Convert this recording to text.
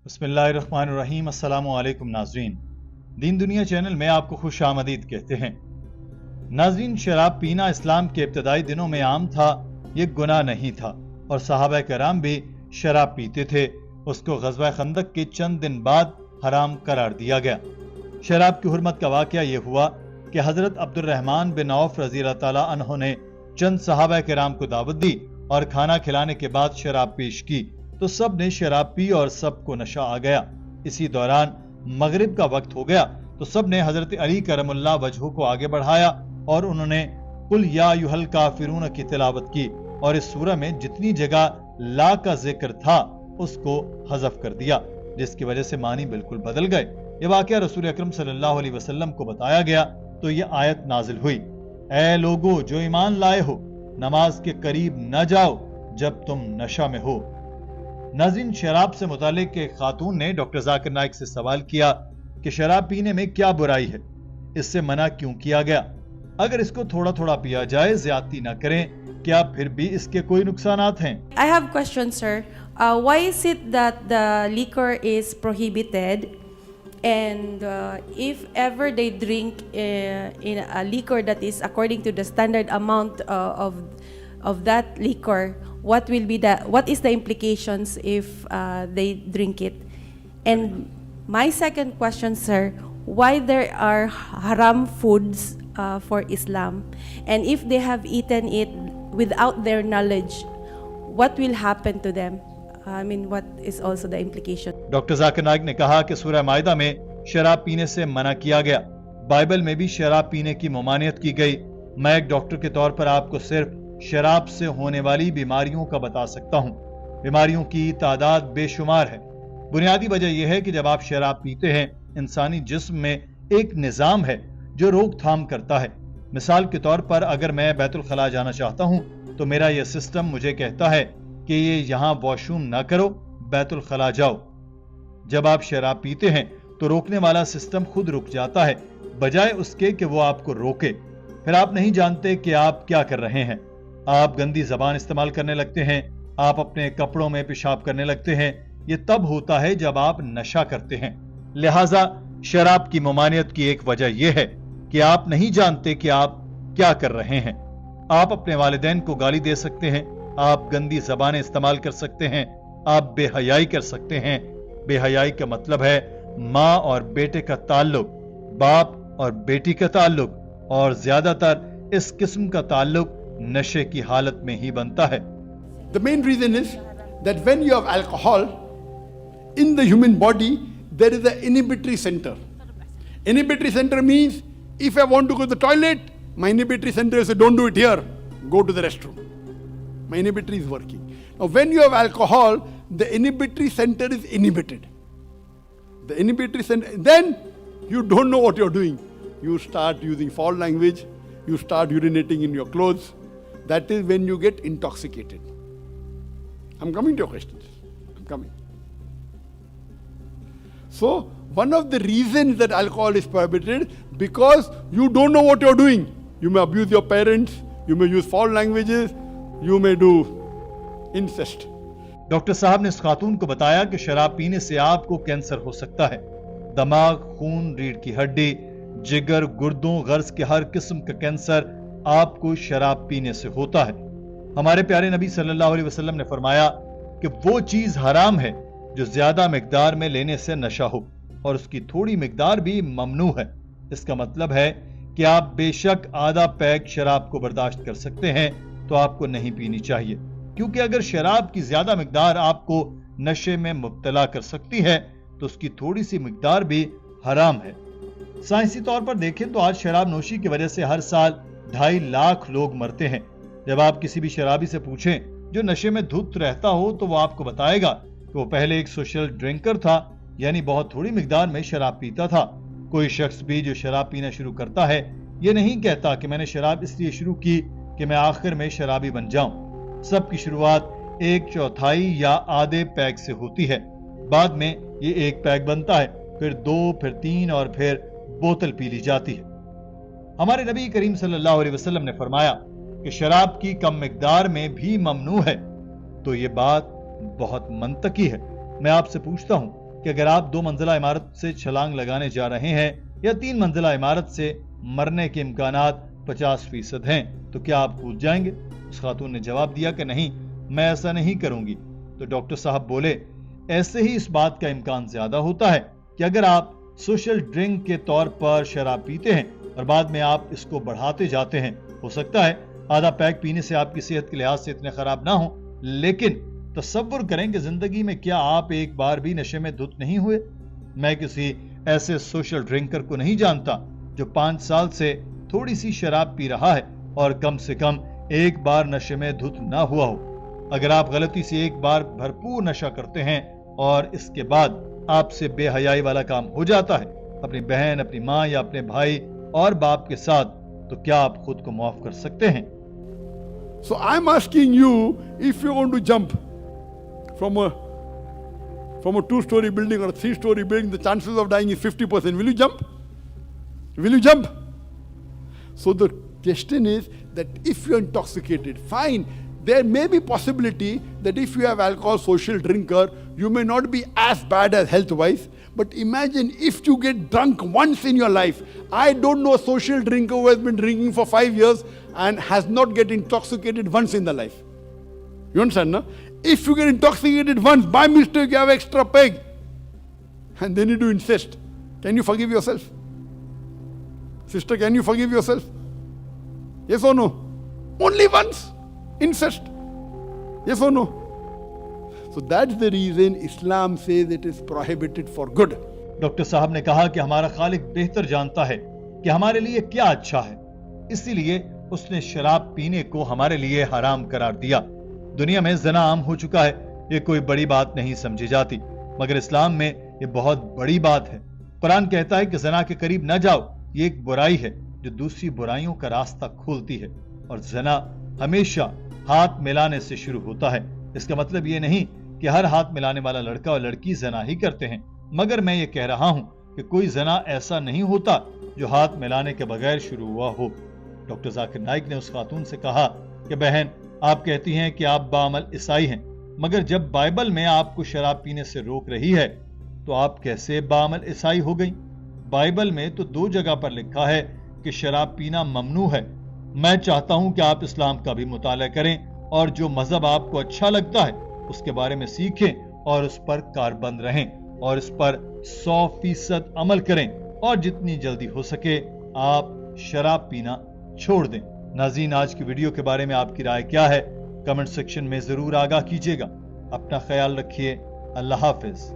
بسم اللہ الرحمن الرحیم۔ السلام علیکم ناظرین، دین دنیا چینل میں آپ کو خوش آمدید کہتے ہیں۔ ناظرین، شراب پینا اسلام کے ابتدائی دنوں میں عام تھا، یہ گناہ نہیں تھا، اور صحابہ کرام بھی شراب پیتے تھے۔ اس کو غزوہ خندق کے چند دن بعد حرام قرار دیا گیا۔ شراب کی حرمت کا واقعہ یہ ہوا کہ حضرت عبد الرحمن بن عوف رضی اللہ تعالیٰ عنہ نے چند صحابہ کرام کو دعوت دی اور کھانا کھلانے کے بعد شراب پیش کی تو سب نے شراب پی اور سب کو نشہ آ گیا۔ اسی دوران مغرب کا وقت ہو گیا تو سب نے حضرت علی کرم اللہ وجہہ کو آگے بڑھایا اور انہوں نے قل یا ایھا الکافرون کی تلاوت کی، اور اس سورہ میں جتنی جگہ لا کا ذکر تھا اس کو حذف کر دیا، جس کی وجہ سے معنی بالکل بدل گئے۔ یہ واقعہ رسول اکرم صلی اللہ علیہ وسلم کو بتایا گیا تو یہ آیت نازل ہوئی، اے لوگو جو ایمان لائے ہو، نماز کے قریب نہ جاؤ جب تم نشہ میں ہو۔ ناظرین، شراب سے متعلق ایک خاتون نے ڈاکٹر ذاکر نائک سے سوال کیا کہ شراب پینے میں کیا برائی ہے، اس سے منع کیوں کیا گیا؟ اگر اس کو تھوڑا تھوڑا پیا جائے، زیادتی نہ کریں، کیا پھر بھی اس کے کوئی نقصانات ہیں؟ I have a question, sir. Why is it that the liquor is prohibited? And if ever they drink in a liquor that is according to the standard amount of that liquor, what is the implications if they drink it? And my second question, sir, why there are haram foods for Islam, and if they have eaten it without their knowledge, what will happen to them? I mean, what is also the implication? Doctor Zakir Naik نے کہا کہ سورہ مائدہ میں شراب پینے سے منع کیا گیا، بائبل میں بھی شراب پینے کی ممانعت کی گئی۔ میں ایک ڈاکٹر کے طور پر آپ کو صرف شراب سے ہونے والی بیماریوں کا بتا سکتا ہوں۔ بیماریوں کی تعداد بے شمار ہے۔ بنیادی وجہ یہ ہے کہ جب آپ شراب پیتے ہیں، انسانی جسم میں ایک نظام ہے جو روک تھام کرتا ہے۔ مثال کے طور پر اگر میں بیت الخلاء جانا چاہتا ہوں تو میرا یہ سسٹم مجھے کہتا ہے کہ یہ یہاں واش روم نہ کرو، بیت الخلاء جاؤ۔ جب آپ شراب پیتے ہیں تو روکنے والا سسٹم خود رک جاتا ہے، بجائے اس کے کہ وہ آپ کو روکے۔ پھر آپ نہیں جانتے کہ آپ کیا کر رہے ہیں۔ آپ گندی زبان استعمال کرنے لگتے ہیں، آپ اپنے کپڑوں میں پیشاب کرنے لگتے ہیں۔ یہ تب ہوتا ہے جب آپ نشہ کرتے ہیں۔ لہٰذا شراب کی ممانعت کی ایک وجہ یہ ہے کہ آپ نہیں جانتے کہ آپ کیا کر رہے ہیں۔ آپ اپنے والدین کو گالی دے سکتے ہیں، آپ گندی زبانیں استعمال کر سکتے ہیں، آپ بے حیائی کر سکتے ہیں۔ بے حیائی کا مطلب ہے ماں اور بیٹے کا تعلق، باپ اور بیٹی کا تعلق، اور زیادہ تر اس قسم کا تعلق نشے کی حالت میں ہی بنتا ہے۔ The main reason is that when you have alcohol in the human body, there is an inhibitory center. Inhibitory center means if I want to go to the toilet, my inhibitory center says don't do it here, go to the restroom. My inhibitory is working. Now when you have alcohol, the inhibitory center is inhibited. The inhibitory center, then you don't know what you're doing. You start using foul language, you start urinating in your clothes. That is when you get intoxicated. I'm coming to your questions. I'm coming. So, one of the reasons that alcohol is prohibited, because you don't know what you're doing. You may abuse your parents, you may use foul languages, you may do incest. Doctor صاحب نے اس خاتون کو بتایا کہ شراب پینے سے آپ کو کینسر ہو سکتا ہے۔ دماغ، خون، ریڑھ کی ہڈی، جگر، گردوں، غرض کے ہر قسم کا کینسر آپ کو شراب پینے سے ہوتا ہے۔ ہمارے پیارے نبی صلی اللہ علیہ وسلم نے فرمایا کہ وہ چیز حرام ہے جو زیادہ مقدار میں لینے سے نشہ ہو، اور اس کی تھوڑی مقدار بھی ممنوع ہے۔ اس کا مطلب ہے کہ آپ بے شک آدھا پیک شراب کو برداشت کر سکتے ہیں تو آپ کو نہیں پینی چاہیے، کیونکہ اگر شراب کی زیادہ مقدار آپ کو نشے میں مبتلا کر سکتی ہے تو اس کی تھوڑی سی مقدار بھی حرام ہے۔ سائنسی طور پر دیکھیں تو آج شراب نوشی کی وجہ سے ہر سال 2.5 لاکھ لوگ مرتے ہیں۔ جب آپ کسی بھی شرابی سے پوچھیں جو نشے میں دھت رہتا ہو تو وہ آپ کو بتائے گا کہ وہ پہلے ایک سوشل ڈرنکر تھا، یعنی بہت تھوڑی مقدار میں شراب پیتا تھا۔ کوئی شخص بھی جو شراب پینا شروع کرتا ہے یہ نہیں کہتا کہ میں نے شراب اس لیے شروع کی کہ میں آخر میں شرابی بن جاؤں۔ سب کی شروعات 1/4 یا آدھے پیک سے ہوتی ہے، بعد میں یہ 1 پیک بنتا ہے، پھر 2، پھر 3 اور پھر بوتل پی لی جاتی ہے۔ ہمارے نبی کریم صلی اللہ علیہ وسلم نے فرمایا کہ شراب کی کم مقدار میں بھی ممنوع ہے، تو یہ بات بہت منطقی ہے۔ میں آپ سے پوچھتا ہوں کہ اگر آپ 2 منزلہ عمارت سے چھلانگ لگانے جا رہے ہیں یا 3 منزلہ عمارت سے مرنے کے امکانات 50% ہیں تو کیا آپ کود جائیں گے؟ اس خاتون نے جواب دیا کہ نہیں، میں ایسا نہیں کروں گی۔ تو ڈاکٹر صاحب بولے ایسے ہی اس بات کا امکان زیادہ ہوتا ہے کہ اگر آپ سوشل ڈرنک کے طور پر شراب پیتے ہیں اور بعد میں آپ اس کو بڑھاتے جاتے ہیں، ہو سکتا ہے آدھا پیک پینے سے آپ کی صحت کے لحاظ سے اتنے خراب نہ ہوں، لیکن تصور کریں کہ زندگی میں کیا آپ ایک بار بھی نشے میں دھت نہیں ہوئے؟ میں کسی ایسے سوشل ڈرنکر کو نہیں جانتا جو 5 سال سے تھوڑی سی شراب پی رہا ہے اور کم سے کم ایک بار نشے میں دھت نہ ہوا ہو۔ اگر آپ غلطی سے ایک بار بھرپور نشہ کرتے ہیں اور اس کے بعد آپ سے بے حیائی والا کام ہو جاتا ہے اپنی بہن، اپنی ماں یا اپنے بھائی اور باپ کے ساتھ، تو کیا آپ خود کو معاف کر سکتے ہیں؟ So I'm asking you, if you're going to jump from a 2-story building or a 3-story building, the chances of dying is 50%. Will you jump? Will you jump? So the question is that if you're intoxicated, fine. There may be possibility that if you have alcohol, social drinker, you may not be as bad as health-wise. But imagine if you get drunk once in your life. I don't know a social drinker who has been drinking for 5 years and has not get intoxicated once in the life. You understand, no? If you get intoxicated once, by mistake you have extra peg, and then you do incest, can you forgive yourself? Sister, can you forgive yourself? Yes or no? Only once. Incest. Yes or no? So that's the reason Islam says it is prohibited for good. Doctor صاحب نے کہا کہ ہمارا خالق بہتر جانتا ہے کہ ہمارے لیے کیا اچھا ہے، اسی لیے اس نے شراب پینے کو ہمارے لیے حرام قرار دیا۔ دنیا میں زنا عام ہو چکا ہے، یہ کوئی بڑی بات نہیں سمجھی جاتی، مگر اسلام میں یہ بہت بڑی بات ہے۔ قرآن کہتا ہے کہ زنا کے قریب نہ جاؤ، یہ ایک برائی ہے جو دوسری برائیوں کا راستہ کھولتی ہے، اور زنا ہمیشہ ہاتھ ملانے سے شروع ہوتا ہے۔ اس کا مطلب یہ نہیں کہ ہر ہاتھ ملانے والا لڑکا اور لڑکی زنا ہی کرتے ہیں، مگر میں یہ کہہ رہا ہوں کہ کوئی زنا ایسا نہیں ہوتا جو ہاتھ ملانے کے بغیر شروع ہوا ہو۔ ڈاکٹر ذاکر نائک نے اس خاتون سے کہا کہ بہن، آپ کہتی ہیں کہ آپ بعمل عیسائی ہیں، مگر جب بائبل میں آپ کو شراب پینے سے روک رہی ہے تو آپ کیسے بعمل عیسائی ہو گئیں؟ بائبل میں تو 2 جگہ پر لکھا ہے کہ شراب پینا ممنوع ہے۔ میں چاہتا ہوں کہ آپ اسلام کا بھی مطالعہ کریں اور جو مذہب آپ کو اچھا لگتا ہے اس کے بارے میں سیکھیں اور اس پر کاربند رہیں اور اس پر 100% عمل کریں، اور جتنی جلدی ہو سکے آپ شراب پینا چھوڑ دیں۔ ناظرین، آج کی ویڈیو کے بارے میں آپ کی رائے کیا ہے؟ کمنٹ سیکشن میں ضرور آگاہ کیجیے گا۔ اپنا خیال رکھیے۔ اللہ حافظ۔